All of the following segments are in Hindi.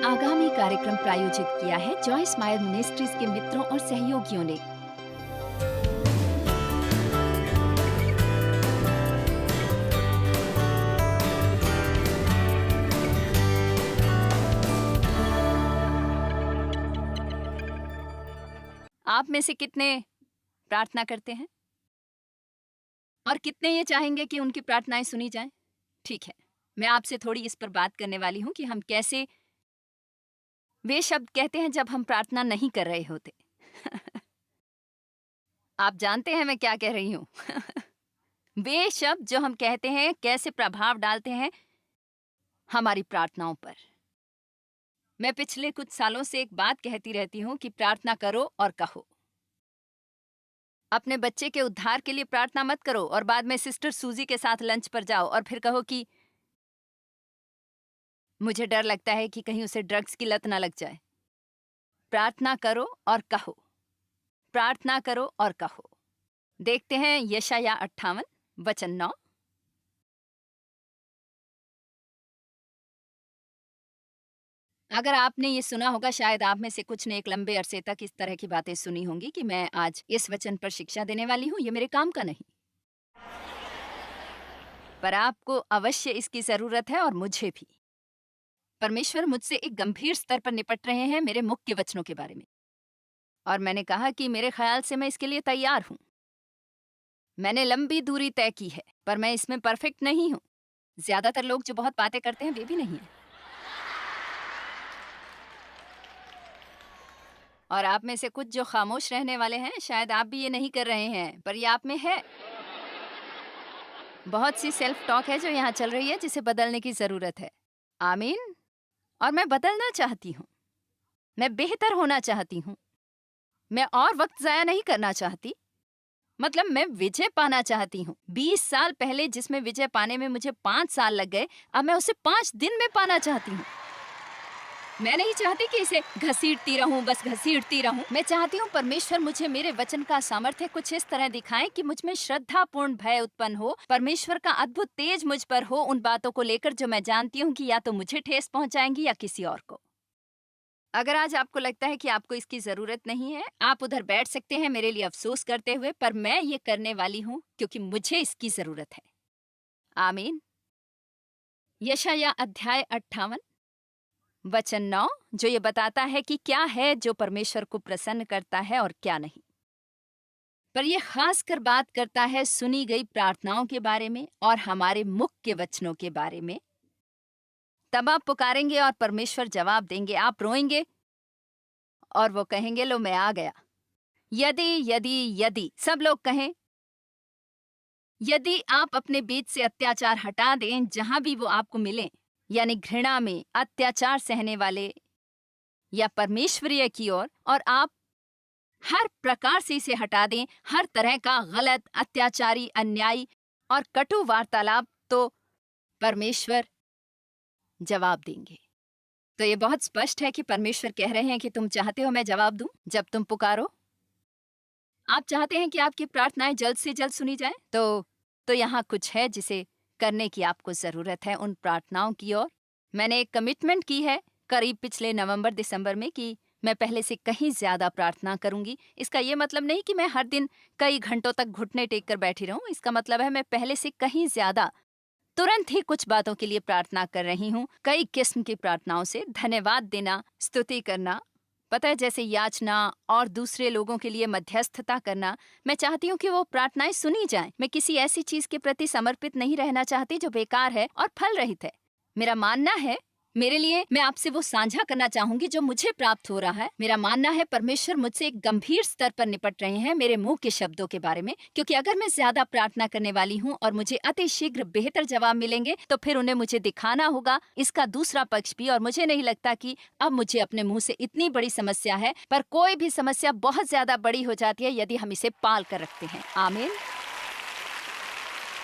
आगामी कार्यक्रम प्रायोजित किया है जॉयस मायर मिनिस्ट्रीज के मित्रों और सहयोगियों ने। आप में से कितने प्रार्थना करते हैं और कितने ये चाहेंगे कि उनकी प्रार्थनाएं सुनी जाएं? ठीक है, मैं आपसे थोड़ी इस पर बात करने वाली हूं कि हम कैसे वे शब्द कहते हैं जब हम प्रार्थना नहीं कर रहे होते। आप जानते हैं मैं क्या कह रही हूं। वे शब्द जो हम कहते हैं कैसे प्रभाव डालते हैं हमारी प्रार्थनाओं पर। मैं पिछले कुछ सालों से एक बात कहती रहती हूं कि प्रार्थना करो और कहो। अपने बच्चे के उद्धार के लिए प्रार्थना मत करो और बाद में सिस्टर सूजी के साथ लंच पर जाओ और फिर कहो कि मुझे डर लगता है कि कहीं उसे ड्रग्स की लत ना लग जाए। प्रार्थना करो और कहो, प्रार्थना करो और कहो। देखते हैं यशाया 58 वचन 9। अगर आपने ये सुना होगा, शायद आप में से कुछ ने एक लंबे अरसे तक इस तरह की बातें सुनी होंगी कि मैं आज इस वचन पर शिक्षा देने वाली हूँ, ये मेरे काम का नहीं, पर आपको अवश्य इसकी जरूरत है और मुझे भी। परमेश्वर मुझसे एक गंभीर स्तर पर निपट रहे हैं मेरे मुख्य वचनों के बारे में, और मैंने कहा कि मेरे ख्याल से मैं इसके लिए तैयार हूं। मैंने लंबी दूरी तय की है, पर मैं इसमें परफेक्ट नहीं हूं। ज्यादातर लोग जो बहुत बातें करते हैं वे भी नहीं हैं। और आप में से कुछ जो खामोश रहने वाले हैं, शायद आप भी ये नहीं कर रहे हैं, पर ये आप में है। बहुत सी सेल्फ टॉक है जो यहाँ चल रही है जिसे बदलने की जरूरत है। आमीन। और मैं बदलना चाहती हूँ, मैं बेहतर होना चाहती हूँ, मैं और वक्त जाया नहीं करना चाहती। मतलब मैं विजय पाना चाहती हूँ। 20 साल पहले जिसमें विजय पाने में मुझे 5 साल लग गए, अब मैं उसे 5 दिन में पाना चाहती हूँ। मैं नहीं चाहती कि इसे घसीटती रहूं, बस घसीटती रहूं। मैं चाहती हूँ परमेश्वर मुझे मेरे वचन का सामर्थ्य कुछ इस तरह दिखाए कि मुझ में श्रद्धापूर्ण भय उत्पन्न हो, परमेश्वर का अद्भुत तेज मुझ पर हो उन बातों को लेकर जो मैं जानती हूँ कि या तो मुझे ठेस पहुंचाएंगी या किसी और को। अगर आज आपको लगता है कि आपको इसकी जरूरत नहीं है, आप उधर बैठ सकते हैं मेरे लिए अफसोस करते हुए, पर मैं ये करने वाली हूँ क्योंकि मुझे इसकी जरूरत है। आमीन। यशाया अध्याय 58 वचन 9, जो ये बताता है कि क्या है जो परमेश्वर को प्रसन्न करता है और क्या नहीं। पर यह खास कर बात करता है सुनी गई प्रार्थनाओं के बारे में और हमारे मुख्य वचनों के बारे में। तब आप पुकारेंगे और परमेश्वर जवाब देंगे। आप रोएंगे और वो कहेंगे लो मैं आ गया। यदि यदि यदि सब लोग कहें, यदि आप अपने बीच से अत्याचार हटा दें जहां भी वो आपको मिले, यानी घृणा में अत्याचार सहने वाले या परमेश्वरीय की ओर, और आप हर प्रकार से इसे हटा दें, हर तरह का गलत, अत्याचारी, अन्यायी और कटु वार्तालाप, तो परमेश्वर जवाब देंगे। तो ये बहुत स्पष्ट है कि परमेश्वर कह रहे हैं कि तुम चाहते हो मैं जवाब दूं जब तुम पुकारो। आप चाहते हैं कि आपकी प्रार्थनाएं जल्द से जल्द सुनी जाए, तो यहाँ कुछ है जिसे करने की आपको जरूरत है उन प्रार्थनाओं की ओर। मैंने एक कमिटमेंट की है करीब पिछले नवंबर दिसंबर में कि मैं पहले से कहीं ज्यादा प्रार्थना करूंगी। इसका ये मतलब नहीं कि मैं हर दिन कई घंटों तक घुटने टेक कर बैठी रहूं। इसका मतलब है मैं पहले से कहीं ज्यादा तुरंत ही कुछ बातों के लिए प्रार्थना कर रही हूँ। कई किस्म की प्रार्थनाओं से धन्यवाद देना, स्तुति करना, पता है, जैसे याचना और दूसरे लोगों के लिए मध्यस्थता करना। मैं चाहती हूँ कि वो प्रार्थनाएं सुनी जाएं। मैं किसी ऐसी चीज के प्रति समर्पित नहीं रहना चाहती जो बेकार है और फल रहित है। मेरा मानना है, मेरे लिए मैं आपसे वो साझा करना चाहूंगी जो मुझे प्राप्त हो रहा है। मेरा मानना है परमेश्वर मुझसे एक गंभीर स्तर पर निपट रहे हैं मेरे मुंह के शब्दों के बारे में, क्योंकि अगर मैं ज्यादा प्रार्थना करने वाली हूँ और मुझे अति शीघ्र बेहतर जवाब मिलेंगे तो फिर उन्हें मुझे दिखाना होगा इसका दूसरा पक्ष भी। और मुझे नहीं लगता कि अब मुझे अपने मुंह से इतनी बड़ी समस्या है, पर कोई भी समस्या बहुत ज्यादा बड़ी हो जाती है यदि हम इसे पाल कर रखते हैं। आमीन।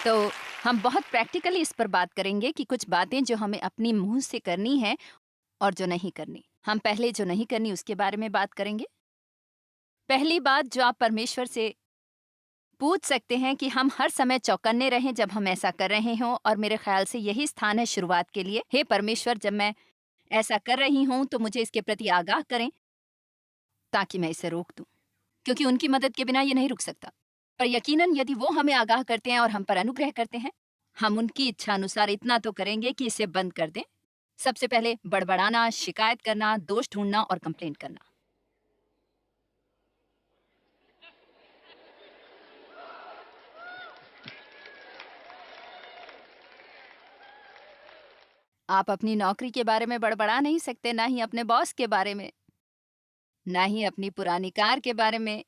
तो हम बहुत प्रैक्टिकली इस पर बात करेंगे कि कुछ बातें जो हमें अपनी मुंह से करनी है और जो नहीं करनी। हम पहले जो नहीं करनी उसके बारे में बात करेंगे। पहली बात जो आप परमेश्वर से पूछ सकते हैं कि हम हर समय चौकन्ने रहें जब हम ऐसा कर रहे हों, और मेरे ख्याल से यही स्थान है शुरुआत के लिए। हे परमेश्वर, जब मैं ऐसा कर रही हूं तो मुझे इसके प्रति आगाह करें ताकि मैं इसे रोक दूं, क्योंकि उनकी मदद के बिना ये नहीं रुक सकता। पर यकीनन यदि वो हमें आगाह करते हैं और हम पर अनुग्रह करते हैं, हम उनकी इच्छा अनुसार इतना तो करेंगे कि इसे बंद कर दें। सबसे पहले बड़बड़ाना, शिकायत करना, दोष ढूंढना और कंप्लेंट करना। आप अपनी नौकरी के बारे में बड़बड़ा नहीं सकते, ना ही अपने बॉस के बारे में, ना ही अपनी पुरानी कार के बारे में।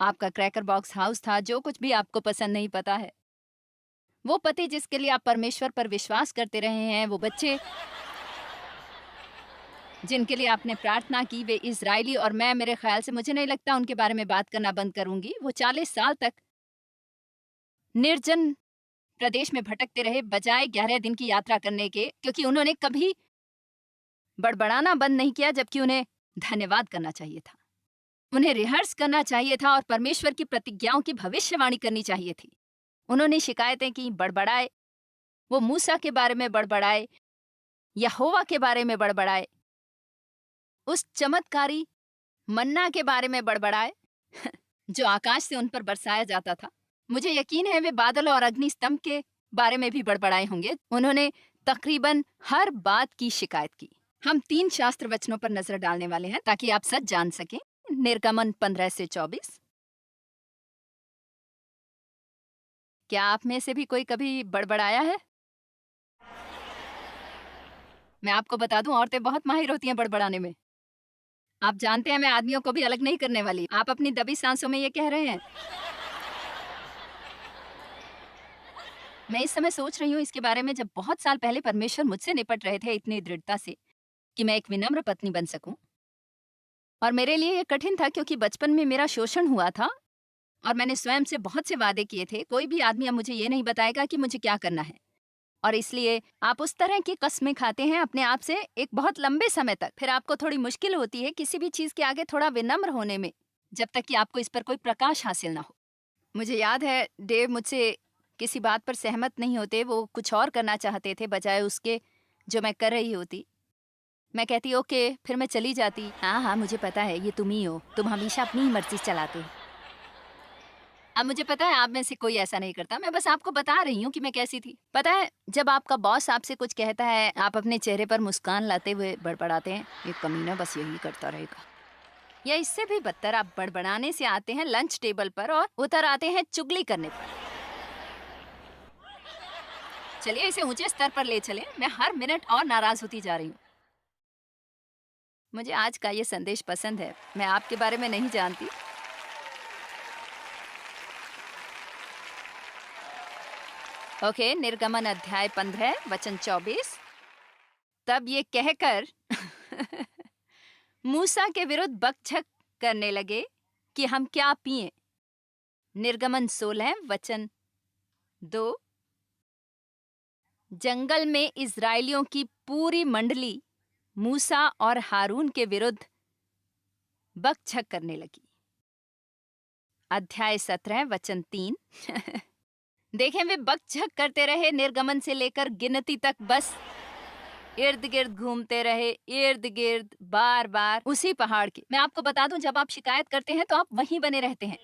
आपका क्रैकर बॉक्स हाउस था, जो कुछ भी आपको पसंद नहीं पता है, वो पति जिसके लिए आप परमेश्वर पर विश्वास करते रहे हैं, वो बच्चे जिनके लिए आपने प्रार्थना की, वे इजरायली, और मैं, मेरे ख्याल से, मुझे नहीं लगता उनके बारे में बात करना बंद करूंगी। वो 40 साल तक निर्जन प्रदेश में भटकते रहे बजाय 11 दिन की यात्रा करने के, क्योंकि उन्होंने कभी बड़बड़ाना बंद नहीं किया, जबकि उन्हें धन्यवाद करना चाहिए था। उन्हें रिहर्स करना चाहिए था और परमेश्वर की प्रतिज्ञाओं की भविष्यवाणी करनी चाहिए थी। उन्होंने शिकायतें की, बड़बड़ाए। वो मूसा के बारे में बड़बड़ाए, यहोवा के बारे में बड़बड़ाए, उस चमत्कारी मन्ना के बारे में बड़बड़ाए जो आकाश से उन पर बरसाया जाता था। मुझे यकीन है वे बादल और अग्नि स्तंभ के बारे में भी बड़बड़ाए होंगे। उन्होंने तकरीबन हर बात की शिकायत की। हम 3 शास्त्र वचनों पर नजर डालने वाले हैं ताकि आप सच जान सकें। निर्गमन 15 से 24। क्या आप में से भी कोई कभी बड़बड़ाया है? मैं आपको बता दूं, औरतें बहुत माहिर होती हैं बड़बड़ाने में। आप जानते हैं, मैं आदमियों को भी अलग नहीं करने वाली। आप अपनी दबी सांसों में ये कह रहे हैं। मैं इस समय सोच रही हूँ इसके बारे में, जब बहुत साल पहले परमेश्वर मुझसे निपट रहे थे इतनी दृढ़ता से कि मैं एक विनम्र पत्नी बन सकूं। और मेरे लिए ये कठिन था, क्योंकि बचपन में मेरा शोषण हुआ था और मैंने स्वयं से बहुत से वादे किए थे। कोई भी आदमी अब मुझे ये नहीं बताएगा कि मुझे क्या करना है। और इसलिए आप उस तरह की कस्में खाते हैं अपने आप से एक बहुत लंबे समय तक। फिर आपको थोड़ी मुश्किल होती है किसी भी चीज के आगे थोड़ा विनम्र होने में, जब तक कि आपको इस पर कोई प्रकाश हासिल ना हो। मुझे याद है डेव मुझसे किसी बात पर सहमत नहीं होते, वो कुछ और करना चाहते थे बजाय उसके जो मैं कर रही होती। मैं कहती ओके, फिर मैं चली जाती। हाँ हाँ, मुझे पता है, ये तुम ही हो, तुम हमेशा अपनी ही मर्जी चलाते हो। अब मुझे पता है आप में से कोई ऐसा नहीं करता, मैं बस आपको बता रही हूँ कि मैं कैसी थी। पता है, जब आपका बॉस आपसे कुछ कहता है, आप अपने चेहरे पर मुस्कान लाते हुए बड़बड़ाते हैं, ये कमीना बस यही करता रहेगा। या इससे भी बदतर, आप बड़बड़ाने से आते हैं लंच टेबल पर और उतर आते हैं चुगली करने पर। चलिए इसे ऊंचे स्तर पर ले चलें। मैं हर मिनट और नाराज होती जा रही हूँ। मुझे आज का ये संदेश पसंद है। मैं आपके बारे में नहीं जानती। ओके, निर्गमन अध्याय 15 वचन 24। तब ये कहकर मूसा के विरुद्ध बकझक करने लगे कि हम क्या पिएं। निर्गमन 16 वचन 2। जंगल में इजराइलियों की पूरी मंडली मूसा और हारून के विरुद्ध बकझक करने लगी। अध्याय 17 वचन 3। देखें, वे बकझक करते रहे निर्गमन से लेकर गिनती तक, बस इर्द गिर्द घूमते रहे, इर्द गिर्द, बार बार उसी पहाड़ के। मैं आपको बता दूं, जब आप शिकायत करते हैं तो आप वहीं बने रहते हैं।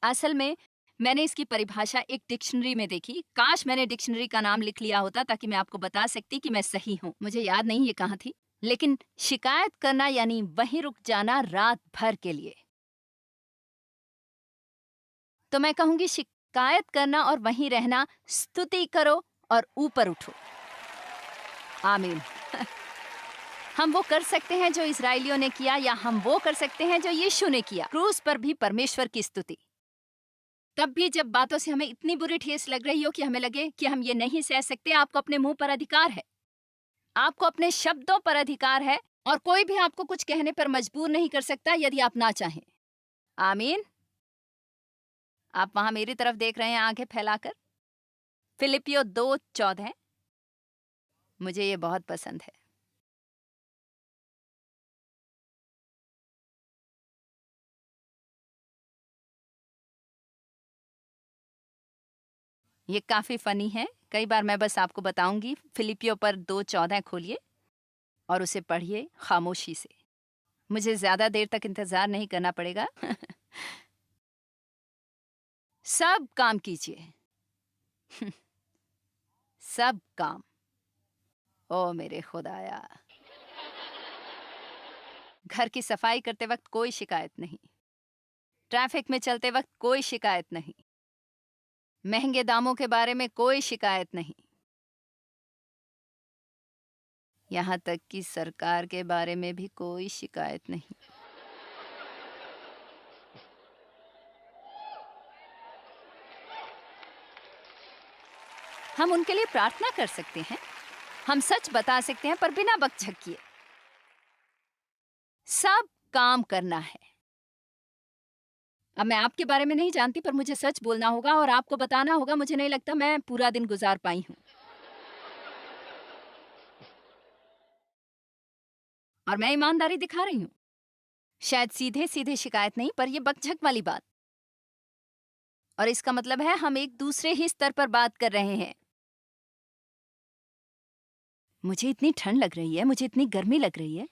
असल में मैंने इसकी परिभाषा एक डिक्शनरी में देखी। काश मैंने डिक्शनरी का नाम लिख लिया होता ताकि मैं आपको बता सकती कि मैं सही हूँ। मुझे याद नहीं ये कहाँ थी, लेकिन शिकायत करना यानी वहीं रुक जाना रात भर के लिए। तो मैं कहूंगी शिकायत करना और वहीं रहना, स्तुति करो और ऊपर उठो। आमीन। हम वो कर सकते हैं जो इजरायलियों ने किया, या हम वो कर सकते हैं जो यीशु ने किया, क्रूस पर भी परमेश्वर की स्तुति। तब भी जब बातों से हमें इतनी बुरी ठेस लग रही हो कि हमें लगे कि हम ये नहीं सह सकते, आपको अपने मुंह पर अधिकार है, आपको अपने शब्दों पर अधिकार है, और कोई भी आपको कुछ कहने पर मजबूर नहीं कर सकता यदि आप ना चाहें। आमीन। आप वहां मेरी तरफ देख रहे हैं आंखें फैलाकर। फिलिपियो 2:14। मुझे ये बहुत पसंद है। ये काफी फनी है। कई बार मैं बस आपको बताऊंगी। फिलिपियो पर 2:14 खोलिए और उसे पढ़िए खामोशी से। मुझे ज्यादा देर तक इंतजार नहीं करना पड़ेगा। सब काम कीजिए। सब काम। ओ मेरे खुदाया। घर की सफाई करते वक्त कोई शिकायत नहीं, ट्रैफिक में चलते वक्त कोई शिकायत नहीं, महंगे दामों के बारे में कोई शिकायत नहीं, यहाँ तक कि सरकार के बारे में भी कोई शिकायत नहीं। हम उनके लिए प्रार्थना कर सकते हैं, हम सच बता सकते हैं, पर बिना बकझक किए। सब काम करना है। अब मैं आपके बारे में नहीं जानती, पर मुझे सच बोलना होगा और आपको बताना होगा। मुझे नहीं लगता मैं पूरा दिन गुजार पाई हूं। और मैं ईमानदारी दिखा रही हूं। शायद सीधे सीधे शिकायत नहीं, पर यह बकझक वाली बात। और इसका मतलब है हम एक दूसरे ही स्तर पर बात कर रहे हैं। मुझे इतनी ठंड लग रही है, मुझे इतनी गर्मी लग रही है।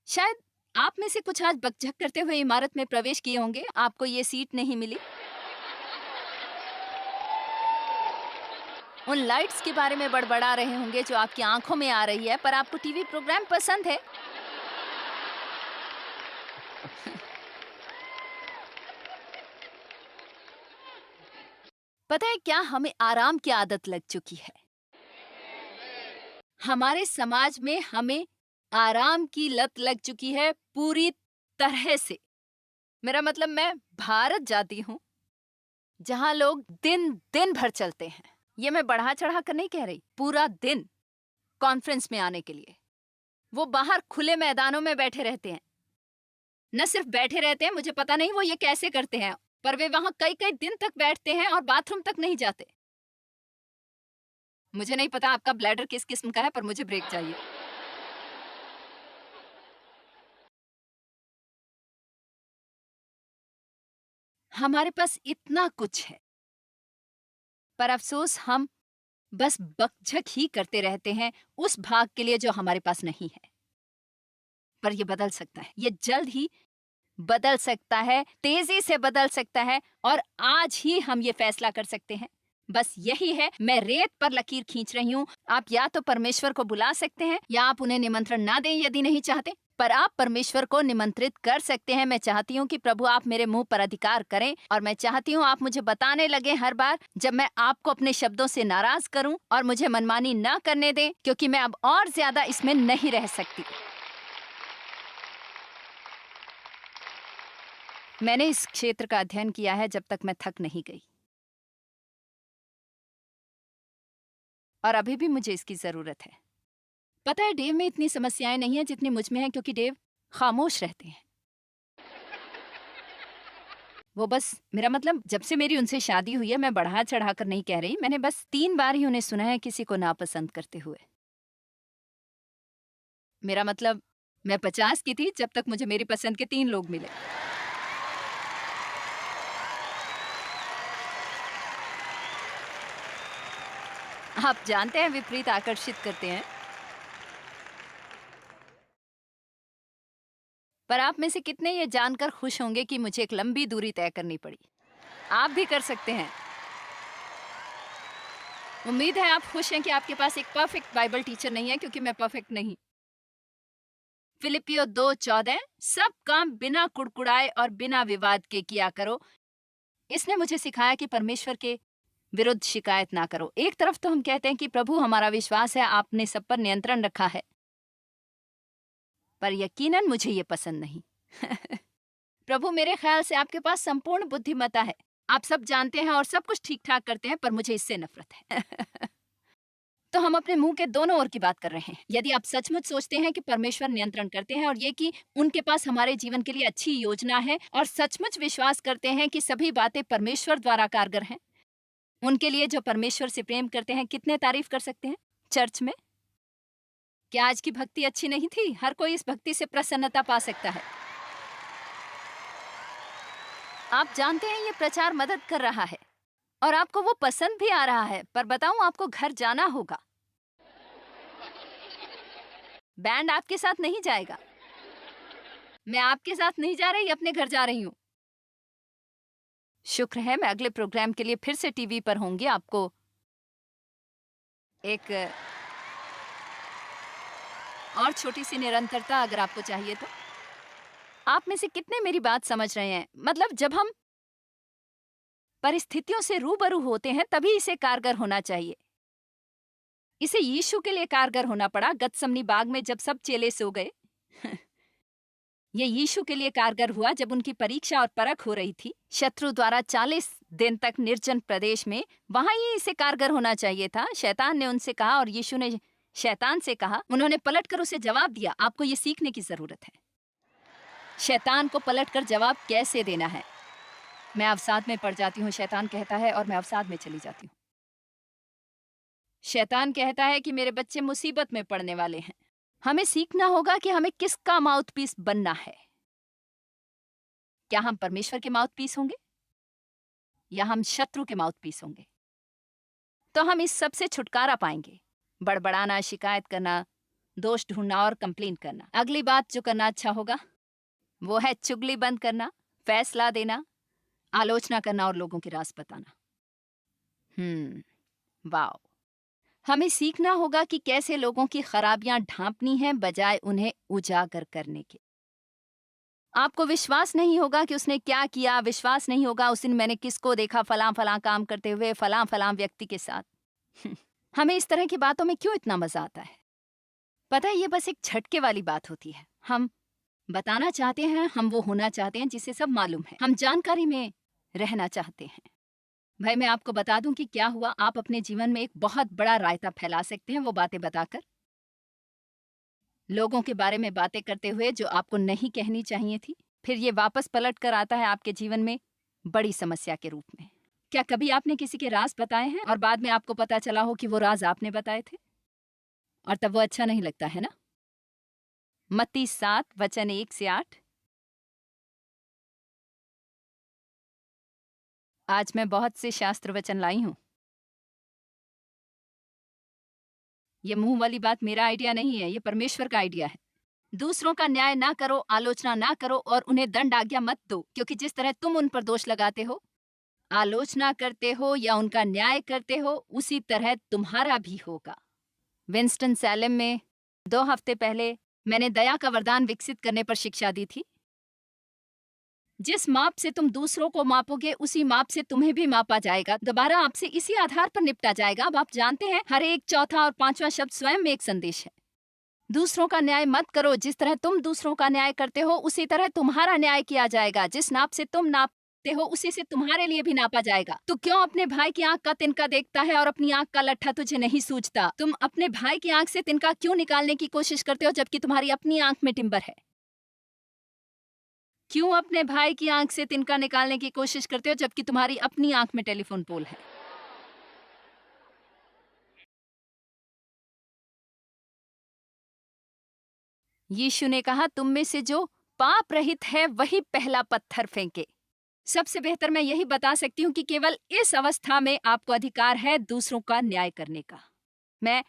शायद आप में से कुछ आज बकझक करते हुए इमारत में प्रवेश किए होंगे। आपको ये सीट नहीं मिली। उन लाइट्स के बारे में बड़बड़ा रहे होंगे जो आपकी आंखों में आ रही है, पर आपको टीवी प्रोग्राम पसंद है। पता है क्या, हमें आराम की आदत लग चुकी है। हमारे समाज में हमें आराम की लत लग चुकी है पूरी तरह से। मेरा मतलब, मैं भारत जाती हूँ जहां लोग दिन दिन भर चलते हैं। ये मैं बढ़ा चढ़ा कर नहीं कह रही, पूरा दिन कॉन्फ्रेंस में आने के लिए वो बाहर खुले मैदानों में बैठे रहते हैं। न सिर्फ बैठे रहते हैं, मुझे पता नहीं वो ये कैसे करते हैं, पर वे वहां कई कई दिन तक बैठते हैं और बाथरूम तक नहीं जाते। मुझे नहीं पता आपका ब्लैडर किस किस्म का है, पर मुझे ब्रेक चाहिए। हमारे पास इतना कुछ है, पर अफसोस हम बस बकझक ही करते रहते हैं उस भाग के लिए जो हमारे पास नहीं है। पर ये बदल सकता है, ये जल्द ही बदल सकता है, तेजी से बदल सकता है, और आज ही हम ये फैसला कर सकते हैं। बस यही है, मैं रेत पर लकीर खींच रही हूँ। आप या तो परमेश्वर को बुला सकते हैं या आप उन्हें निमंत्रण ना दें यदि नहीं चाहते, पर आप परमेश्वर को निमंत्रित कर सकते हैं। मैं चाहती हूँ कि प्रभु आप मेरे मुंह पर अधिकार करें, और मैं चाहती हूँ आप मुझे बताने लगे हर बार जब मैं आपको अपने शब्दों से नाराज करूं, और मुझे मनमानी न करने दें, क्योंकि मैं अब और ज्यादा इसमें नहीं रह सकती। मैंने इस क्षेत्र का अध्ययन किया है जब तक मैं थक नहीं गई, और अभी भी मुझे इसकी जरूरत है। पता है, डेव में इतनी समस्याएं नहीं है जितनी मुझ में है, क्योंकि डेव खामोश रहते हैं। वो बस, मेरा मतलब, जब से मेरी उनसे शादी हुई है, मैं बढ़ा चढ़ा कर नहीं कह रही, मैंने बस 3 बार ही उन्हें सुना है किसी को नापसंद करते हुए। मेरा मतलब, मैं 50 की थी जब तक मुझे मेरी पसंद के 3 लोग मिले। आप जानते हैं, विपरीत आकर्षित करते हैं। पर आप में से कितने ये जानकर खुश होंगे कि मुझे एक लंबी दूरी तय करनी पड़ी। आप भी कर सकते हैं। उम्मीद है आप खुश हैं कि आपके पास एक परफेक्ट बाइबल टीचर नहीं है, क्योंकि मैं परफेक्ट नहीं। फिलिपियो 2:14, सब काम बिना कुड़कुड़ाए और बिना विवाद के किया करो। इसने मुझे सिखाया कि परमेश्वर के विरुद्ध शिकायत ना करो। एक तरफ तो हम कहते हैं कि प्रभु हमारा विश्वास है, आपने सब पर नियंत्रण रखा है, पर यकीनन मुझे ये पसंद नहीं। प्रभु, मेरे ख्याल से आपके पास संपूर्ण बुद्धिमत्ता है, आप सब जानते हैं और सब कुछ ठीक ठाक करते हैं, पर मुझे इससे नफरत है। तो हम अपने मुंह के दोनों ओर की बात कर रहे हैं। यदि आप सचमुच सोचते हैं कि परमेश्वर नियंत्रण करते हैं और ये कि उनके पास हमारे जीवन के लिए अच्छी योजना है, और सचमुच विश्वास करते हैं कि सभी बातें परमेश्वर द्वारा कारगर हैं, उनके लिए जो परमेश्वर से प्रेम करते हैं, कितने तारीफ कर सकते हैं चर्च में? क्या आज की भक्ति अच्छी नहीं थी? हर कोई इस भक्ति से प्रसन्नता पा सकता है। आप जानते हैं ये प्रचार मदद कर रहा है और आपको वो पसंद भी आ रहा है, पर बताऊं आपको घर जाना होगा। बैंड आपके साथ नहीं जाएगा। मैं आपके साथ नहीं जा रही, अपने घर जा रही हूँ। शुक्र है मैं अगले प्रोग्राम के लिए फिर से टीवी पर होंगी। आपको एक और छोटी सी निरंतरता अगर आपको चाहिए तो। आप में से कितने मेरी बात समझ रहे हैं? मतलब जब हम परिस्थितियों से रूबरू होते हैं तभी इसे कारगर होना चाहिए। इसे यीशु के लिए कारगर होना पड़ा गतसमनी बाग में जब सब चेले सो गए। ये यीशु के लिए कारगर हुआ जब उनकी परीक्षा और परख हो रही थी शत्रु द्वारा 40 दिन तक निर्जन प्रदेश में। वहां ही इसे कारगर होना चाहिए था। शैतान ने उनसे कहा और यीशु ने शैतान से कहा। उन्होंने पलटकर उसे जवाब दिया। आपको ये सीखने की जरूरत है शैतान को पलटकर जवाब कैसे देना है। मैं अवसाद में पड़ जाती हूँ, शैतान कहता है, और मैं अवसाद में चली जाती हूँ। शैतान कहता है कि मेरे बच्चे मुसीबत में पड़ने वाले हैं। हमें सीखना होगा कि हमें किसका माउथपीस बनना है। क्या हम परमेश्वर के माउथपीस होंगे या हम शत्रु के माउथपीस होंगे? तो हम इस सब से छुटकारा पाएंगे। बड़बड़ाना, शिकायत करना, दोष ढूंढना और कंप्लेन करना। अगली बात जो करना अच्छा होगा वो है चुगली बंद करना, फैसला देना, आलोचना करना और लोगों के राज बताना। वाओ। हमें सीखना होगा कि कैसे लोगों की खराबियां ढांपनी हैं बजाय उन्हें उजागर करने के। आपको विश्वास नहीं होगा कि उसने क्या किया, विश्वास नहीं होगा उस दिन मैंने किसको देखा फलां फलां काम करते हुए फलां फलां व्यक्ति के साथ। हमें इस तरह की बातों में क्यों इतना मजा आता है? पता है, ये बस एक झटके वाली बात होती है। हम बताना चाहते हैं, हम वो होना चाहते हैं जिसे सब मालूम है। हम जानकारी में रहना चाहते हैं। भाई मैं आपको बता दूं कि क्या हुआ। आप अपने जीवन में एक बहुत बड़ा रायता फैला सकते हैं वो बातें बताकर, लोगों के बारे में बातें करते हुए जो आपको नहीं कहनी चाहिए थी। फिर ये वापस पलट कर आता है आपके जीवन में बड़ी समस्या के रूप में। क्या कभी आपने किसी के राज बताए हैं और बाद में आपको पता चला हो कि वो राज आपने बताए थे और तब वो अच्छा नहीं लगता है ना? मत्ती 7 वचन 1 से 8। आज मैं बहुत से शास्त्र वचन लाई हूं। ये मुंह वाली बात मेरा आइडिया नहीं है, ये परमेश्वर का आइडिया है। दूसरों का न्याय ना करो, आलोचना ना करो और उन्हें दंड आज्ञा मत दो, क्योंकि जिस तरह तुम उन पर दोष लगाते हो, आलोचना करते हो या उनका न्याय करते हो, उसी तरह तुम्हारा भी होगा। विंस्टन सैलम में 2 हफ्ते पहले मैंने दया का वरदान विकसित करने पर शिक्षा दी थी। जिस माप से तुम दूसरों को मापोगे उसी माप से तुम्हें भी मापा जाएगा। दोबारा आपसे इसी आधार पर निपटा जाएगा। अब आप जानते हैं हर एक चौथा और पांचवा शब्द स्वयं में एक संदेश है। दूसरों का न्याय मत करो। जिस तरह तुम दूसरों का न्याय करते हो उसी तरह तुम्हारा न्याय किया जाएगा। जिस नाप से तुम नापते हो उसी से तुम्हारे लिए भी नापा जाएगा। तो क्यों अपने भाई की आंख का तिनका देखता है और अपनी आंख का लट्ठा तुझे नहीं सूझता? तुम अपने भाई की आंख से तिनका क्यों निकालने की कोशिश करते हो जबकि तुम्हारी अपनी आंख में टिम्बर है? क्यों अपने भाई की आंख से तिनका निकालने की कोशिश करते हो जबकि तुम्हारी अपनी आंख में टेलीफोन पोल है? यीशु ने कहा, तुम में से जो पाप रहित है वही पहला पत्थर फेंके। सबसे बेहतर मैं यही बता सकती हूँ कि केवल इस अवस्था में आपको अधिकार है दूसरों का न्याय करने का। मैं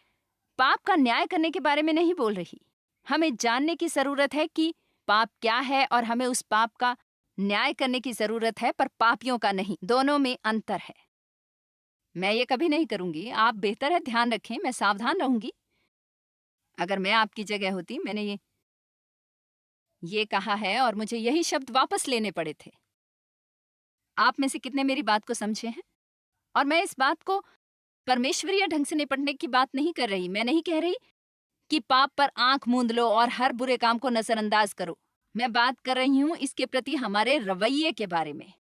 पाप का न्याय करने के बारे में नहीं बोल रही। हमें जानने की जरूरत है कि पाप क्या है और हमें उस पाप का न्याय करने की जरूरत है, पर पापियों का नहीं। दोनों में अंतर है। मैं ये कभी नहीं करूंगी। आप बेहतर है ध्यान रखें, मैं सावधान रहूंगी। अगर मैं आपकी जगह होती, मैंने ये कहा है और मुझे यही शब्द वापस लेने पड़े थे। आप में से कितने मेरी बात को समझे हैं? और मैं इस बात को परमेश्वरीय ढंग से निपटने की बात नहीं कर रही। मैं नहीं कह रही कि पाप पर आंख मूंद लो और हर बुरे काम को नजरअंदाज करो। मैं बात कर रही हूँ इसके प्रति हमारे रवैये के बारे में।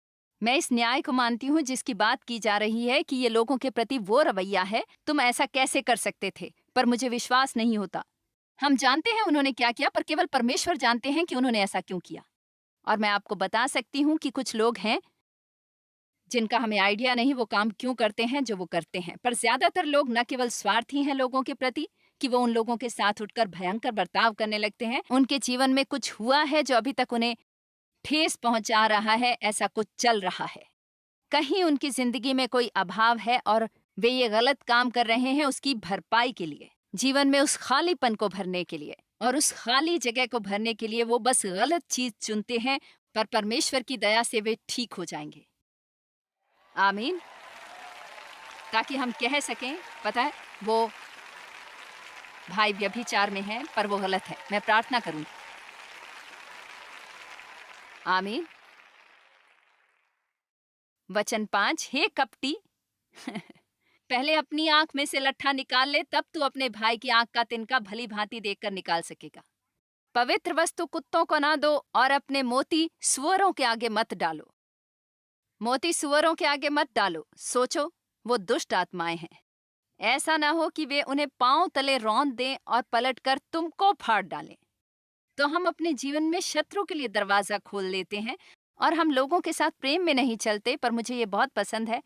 मैं इस न्याय को मानती हूँ जिसकी बात की जा रही है कि ये लोगों के प्रति वो रवैया है, तुम ऐसा कैसे कर सकते थे, पर मुझे विश्वास नहीं होता। हम जानते हैं उन्होंने क्या किया, पर केवल परमेश्वर जानते हैं कि उन्होंने ऐसा क्यों किया। और मैं आपको बता सकती हूँ कि कुछ लोग हैं जिनका हमें आइडिया नहीं वो काम क्यों करते हैं जो वो करते हैं, पर ज्यादातर लोग न केवल स्वार्थी हैं लोगों के प्रति कि वो उन लोगों के साथ उठकर भयंकर बर्ताव करने लगते हैं। उनके जीवन में कुछ हुआ है जो अभी तक उन्हें ठेस पहुंचा रहा है, ऐसा कुछ चल रहा है। कहीं उनकी जिंदगी में कोई अभाव है और वे ये गलत काम कर रहे हैं उसकी भरपाई के लिए, जीवन में उस खालीपन को भरने के लिए, और उस खाली जगह को भरने के लिए वो बस गलत चीज चुनते हैं, पर परमेश्वर की दया से वे ठीक हो जाएंगे। आमीन। ताकि हम कह सकें, पता है, वो भाई व्यभिचार में है पर वो गलत है। मैं प्रार्थना करूंगी। आमीन। वचन 5, हे कपटी, पहले अपनी आंख में से लट्ठा निकाल ले, तब तू अपने भाई की आंख का तिनका भली भांति देखकर निकाल सकेगा। पवित्र वस्तु कुत्तों को ना दो और अपने मोती सुअरों के आगे मत डालो। मोती सुअरों के आगे मत डालो। सोचो, वो दुष्ट आत्माएं हैं। ऐसा ना हो कि वे उन्हें पांव तले रौंद दें और पलटकर तुमको फाड़ डालें। तो हम अपने जीवन में शत्रु के लिए दरवाजा खोल लेते हैं और हम लोगों के साथ प्रेम में नहीं चलते। पर मुझे ये बहुत पसंद है,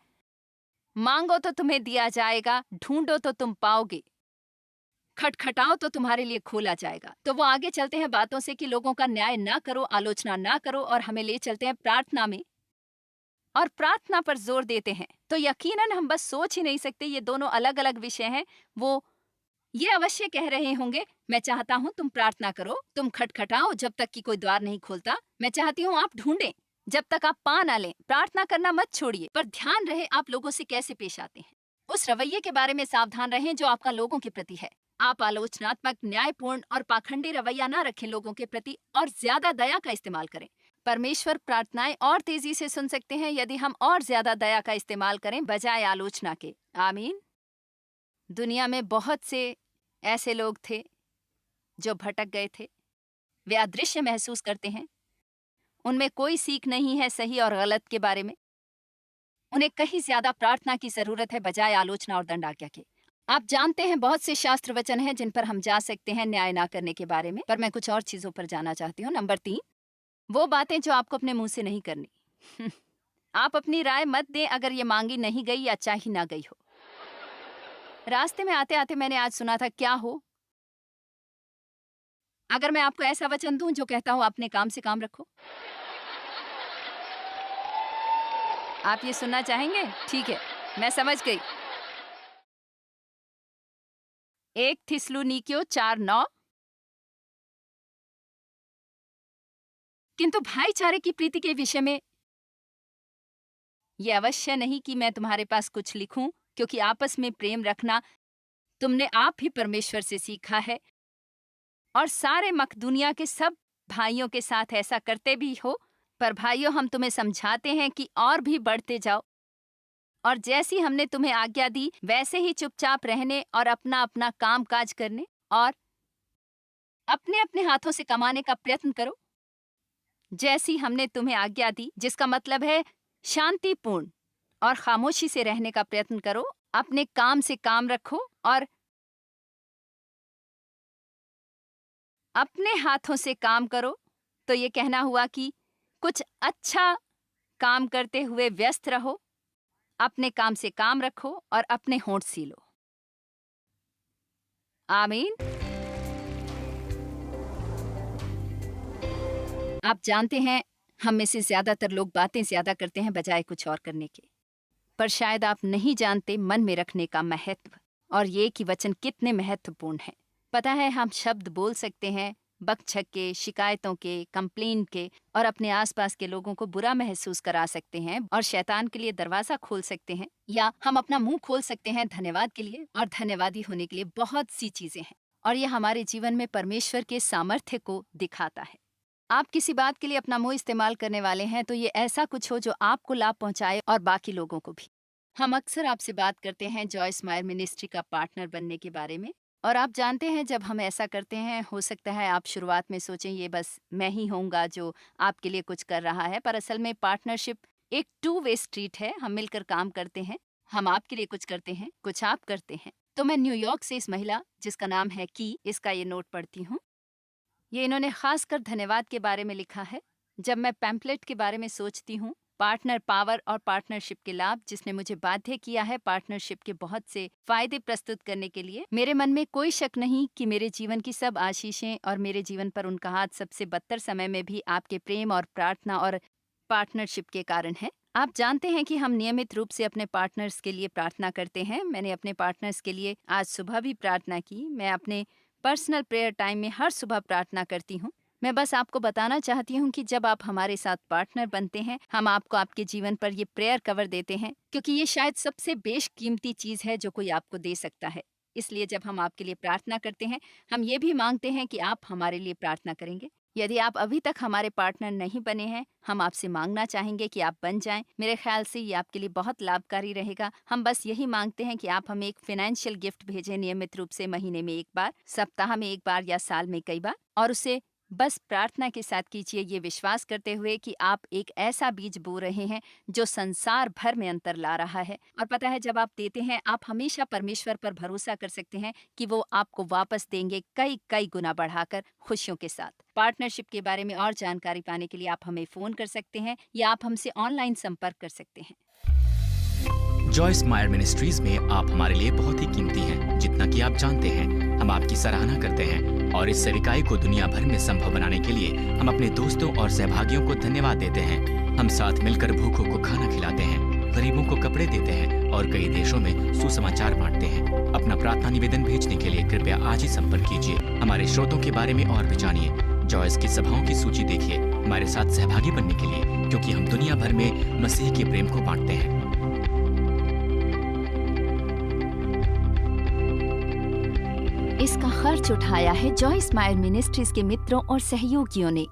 मांगो तो तुम्हें दिया जाएगा, ढूंढो तो तुम पाओगे, खटखटाओ तो तुम्हारे लिए खोला जाएगा। तो वो आगे चलते हैं बातों से कि लोगों का न्याय ना करो, आलोचना ना करो, और हमें ले चलते हैं प्रार्थना में और प्रार्थना पर जोर देते हैं। तो यकीनन हम बस सोच ही नहीं सकते, ये दोनों अलग अलग विषय हैं। वो ये अवश्य कह रहे होंगे, मैं चाहता हूं तुम प्रार्थना करो, तुम खटखटाओ जब तक कि कोई द्वार नहीं खोलता। मैं चाहती हूं आप ढूंढें जब तक आप पा ना लें। प्रार्थना करना मत छोड़िए, पर ध्यान रहे आप लोगों से कैसे पेश आते हैं। उस रवैये के बारे में सावधान रहें जो आपका लोगों के प्रति है। आप आलोचनात्मक, न्यायपूर्ण और पाखंडी रवैया ना रखें लोगों के प्रति, और ज्यादा दया का इस्तेमाल करें। परमेश्वर प्रार्थनाएं और तेजी से सुन सकते हैं यदि हम और ज्यादा दया का इस्तेमाल करें बजाय आलोचना के। आमीन। दुनिया में बहुत से ऐसे लोग थे जो भटक गए थे। वे अदृश्य महसूस करते हैं। उनमें कोई सीख नहीं है सही और गलत के बारे में। उन्हें कहीं ज्यादा प्रार्थना की जरूरत है बजाय आलोचना और दंडाज्ञा के। आप जानते हैं बहुत से शास्त्र वचन हैं जिन पर हम जा सकते हैं न्याय ना करने के बारे में, पर मैं कुछ और चीजों पर जाना चाहती हूँ। नंबर 3, वो बातें जो आपको अपने मुंह से नहीं करनी। आप अपनी राय मत दें अगर ये मांगी नहीं गई या चाही ना गई हो। रास्ते में आते आते मैंने आज सुना था, क्या हो अगर मैं आपको ऐसा वचन दूं जो कहता हूं अपने काम से काम रखो। आप ये सुनना चाहेंगे? ठीक है, मैं समझ गई। 1 थिस्सलुनीकियों 4:9। किंतु भाईचारे की प्रीति के विषय में यह अवश्य नहीं कि मैं तुम्हारे पास कुछ लिखूं, क्योंकि आपस में प्रेम रखना तुमने आप ही परमेश्वर से सीखा है, और सारे मकदूनिया के सब भाइयों के साथ ऐसा करते भी हो। पर भाइयों, हम तुम्हें समझाते हैं कि और भी बढ़ते जाओ, और जैसी हमने तुम्हें आज्ञा दी वैसे ही चुपचाप रहने और अपना अपना काम काज करने और अपने अपने हाथों से कमाने का प्रयत्न करो, जैसी हमने तुम्हें आज्ञा दी, जिसका मतलब है शांतिपूर्ण और खामोशी से रहने का प्रयत्न करो। अपने काम से काम रखो और अपने हाथों से काम करो। तो ये कहना हुआ कि कुछ अच्छा काम करते हुए व्यस्त रहो, अपने काम से काम रखो और अपने होंठ सीलो। आमीन। आप जानते हैं, हम में से ज्यादातर लोग बातें ज्यादा करते हैं बजाय कुछ और करने के। पर शायद आप नहीं जानते मन में रखने का महत्व, और ये कि वचन कितने महत्वपूर्ण हैं। पता है, हम शब्द बोल सकते हैं बकझक के, शिकायतों के, कंप्लेन के, और अपने आसपास के लोगों को बुरा महसूस करा सकते हैं और शैतान के लिए दरवाजा खोल सकते हैं, या हम अपना मुंह खोल सकते हैं धन्यवाद के लिए और धन्यवादी होने के लिए। बहुत सी चीजें हैं, और ये हमारे जीवन में परमेश्वर के सामर्थ्य को दिखाता है। आप किसी बात के लिए अपना मुंह इस्तेमाल करने वाले हैं तो ये ऐसा कुछ हो जो आपको लाभ पहुंचाए और बाकी लोगों को भी। हम अक्सर आपसे बात करते हैं जॉयस मायर मिनिस्ट्री का पार्टनर बनने के बारे में, और आप जानते हैं जब हम ऐसा करते हैं, हो सकता है आप शुरुआत में सोचें ये बस मैं ही होऊंगा जो आपके लिए कुछ कर रहा है, पर असल में पार्टनरशिप एक 2 वे स्ट्रीट है। हम मिलकर काम करते हैं, हम आपके लिए कुछ करते हैं, कुछ आप करते हैं। तो मैं न्यूयॉर्क से इस महिला जिसका नाम है की, इसका ये नोट पढ़ती हूँ। ये इन्होंने खासकर धन्यवाद के बारे में लिखा है। जब मैं पैम्पलेट के बारे में सोचती हूँ पार्टनर पावर और पार्टनरशिप के लाभ, जिसने मुझे बाध्य किया है पार्टनरशिप के बहुत से फायदे प्रस्तुत करने के लिए। मेरे मन में कोई शक नहीं कि मेरे जीवन की सब आशीषें और मेरे जीवन पर उनका हाथ सबसे बदतर समय में भी आपके प्रेम और प्रार्थना और पार्टनरशिप के कारण है। आप जानते हैं कि हम नियमित रूप से अपने पार्टनर्स के लिए प्रार्थना करते हैं। मैंने अपने पार्टनर्स के लिए आज सुबह भी प्रार्थना की। मैं अपने पर्सनल प्रेयर टाइम में हर सुबह प्रार्थना करती हूँ। मैं बस आपको बताना चाहती हूँ कि जब आप हमारे साथ पार्टनर बनते हैं, हम आपको आपके जीवन पर ये प्रेयर कवर देते हैं, क्योंकि ये शायद सबसे बेशकीमती चीज है जो कोई आपको दे सकता है। इसलिए जब हम आपके लिए प्रार्थना करते हैं, हम ये भी मांगते हैं कि आप हमारे लिए प्रार्थना करेंगे। यदि आप अभी तक हमारे पार्टनर नहीं बने हैं, हम आपसे मांगना चाहेंगे कि आप बन जाएं। मेरे ख्याल से ये आपके लिए बहुत लाभकारी रहेगा। हम बस यही मांगते हैं कि आप हमें एक फाइनेंशियल गिफ्ट भेजें, नियमित रूप से महीने में एक बार, सप्ताह में एक बार या साल में कई बार, और उसे बस प्रार्थना के साथ कीजिए, ये विश्वास करते हुए कि आप एक ऐसा बीज बो रहे हैं जो संसार भर में अंतर ला रहा है। और पता है, जब आप देते हैं, आप हमेशा परमेश्वर पर भरोसा कर सकते हैं कि वो आपको वापस देंगे कई कई गुना बढ़ाकर, खुशियों के साथ। पार्टनरशिप के बारे में और जानकारी पाने के लिए आप हमें फोन कर सकते हैं या आप हमसे ऑनलाइन संपर्क कर सकते हैं। जॉयस मायर मिनिस्ट्रीज में आप हमारे लिए बहुत ही कीमती हैं, जितना कि आप जानते हैं। हम आपकी सराहना करते हैं और इस सेविकाई को दुनिया भर में संभव बनाने के लिए हम अपने दोस्तों और सहभागियों को धन्यवाद देते हैं। हम साथ मिलकर भूखों को खाना खिलाते हैं, गरीबों को कपड़े देते हैं और कई देशों में सुसमाचार बांटते हैं। अपना प्रार्थना निवेदन भेजने के लिए कृपया आज ही संपर्क कीजिए। हमारे स्रोतों के बारे में और भी जानिए। जॉयस की सभाओं की सूची देखिए हमारे साथ सहभागी बनने के लिए, क्योंकि हम दुनिया भर में मसीह के प्रेम को बांटते हैं। इसका खर्च उठाया है जॉयस मायर मिनिस्ट्रीज के मित्रों और सहयोगियों ने।